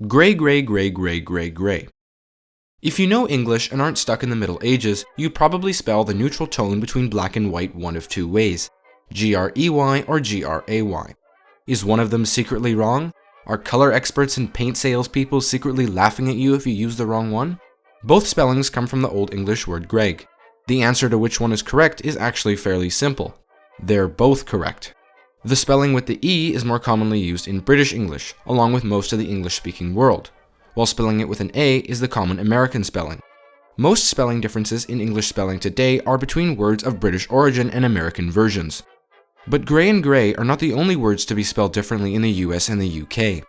Gray, gray, gray, gray, gray, gray. If you know English and aren't stuck in the Middle Ages, you probably spell the neutral tone between black and white one of two ways, G-R-E-Y or G-R-A-Y. Is one of them secretly wrong? Are color experts and paint salespeople secretly laughing at you if you use the wrong one? Both spellings come from the Old English word greg. The answer to which one is correct is actually fairly simple. They're both correct. The spelling with the E is more commonly used in British English, along with most of the English-speaking world, while spelling it with an A is the common American spelling. Most spelling differences in English spelling today are between words of British origin and American versions. But grey and grey are not the only words to be spelled differently in the US and the UK.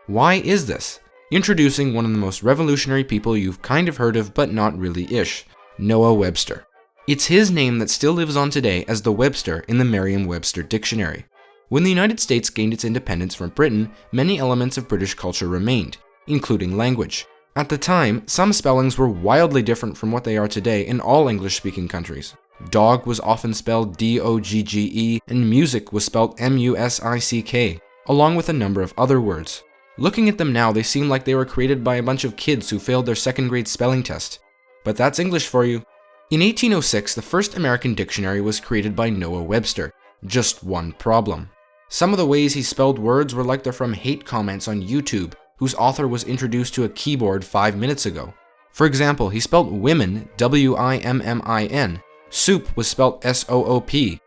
Why is this? Introducing one of the most revolutionary people you've kind of heard of but not really-ish, Noah Webster. It's his name that still lives on today as the Webster in the Merriam Webster dictionary. When the United States gained its independence from Britain, many elements of British culture remained, including language. At the time, some spellings were wildly different from what they are today in all English-speaking countries. Dog was often spelled D-O-G-G-E, and music was spelled M-U-S-I-C-K, along with a number of other words. Looking at them now, they seem like they were created by a bunch of kids who failed their second-grade spelling test. But that's English for you. In 1806, the first American dictionary was created by Noah Webster. Just one problem. Some of the ways he spelled words were like they're from hate comments on YouTube, whose author was introduced to a keyboard 5 minutes ago. For example, he spelled women W-I-M-M-I-N. Soup was spelled S-O-O-P.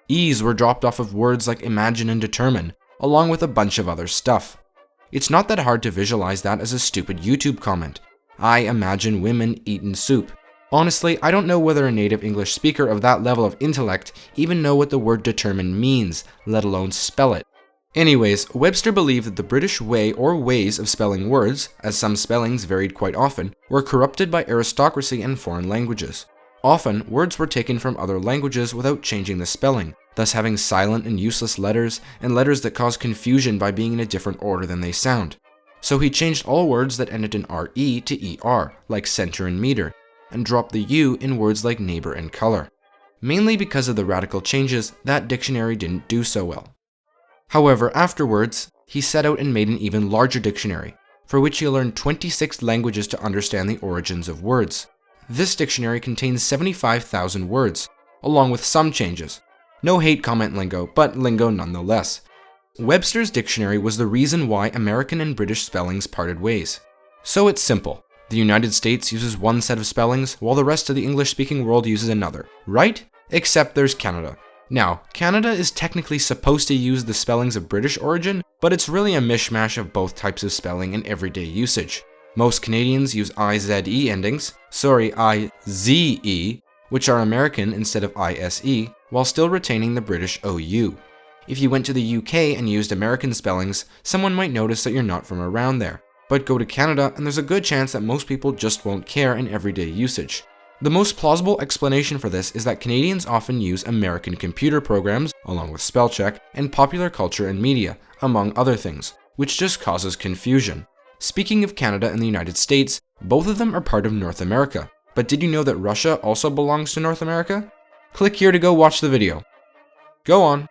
E's were dropped off of words like imagine and determine, along with a bunch of other stuff. It's not that hard to visualize that as a stupid YouTube comment. I imagine women eatin' soup. Honestly, I don't know whether a native English speaker of that level of intellect even know what the word determine means, let alone spell it. Anyways, Webster believed that the British way or ways of spelling words, as some spellings varied quite often, were corrupted by aristocracy and foreign languages. Often, words were taken from other languages without changing the spelling, thus having silent and useless letters, and letters that cause confusion by being in a different order than they sound. So he changed all words that ended in RE to ER, like center and meter, and dropped the U in words like neighbor and color. Mainly because of the radical changes, that dictionary didn't do so well. However, afterwards, he set out and made an even larger dictionary, for which he learned 26 languages to understand the origins of words. This dictionary contains 75,000 words, along with some changes. No hate comment lingo, but lingo nonetheless. Webster's dictionary was the reason why American and British spellings parted ways. So it's simple. The United States uses one set of spellings, while the rest of the English-speaking world uses another, right? Except there's Canada. Now, Canada is technically supposed to use the spellings of British origin, but it's really a mishmash of both types of spelling in everyday usage. Most Canadians use I-Z-E endings, I-Z-E, which are American instead of I-S-E, while still retaining the British OU. If you went to the UK and used American spellings, someone might notice that you're not from around there. But go to Canada and there's a good chance that most people just won't care in everyday usage. The most plausible explanation for this is that Canadians often use American computer programs, along with spell check, and popular culture and media, among other things, which just causes confusion. Speaking of Canada and the United States, both of them are part of North America. But did you know that Russia also belongs to North America? Click here to go watch the video. Go on.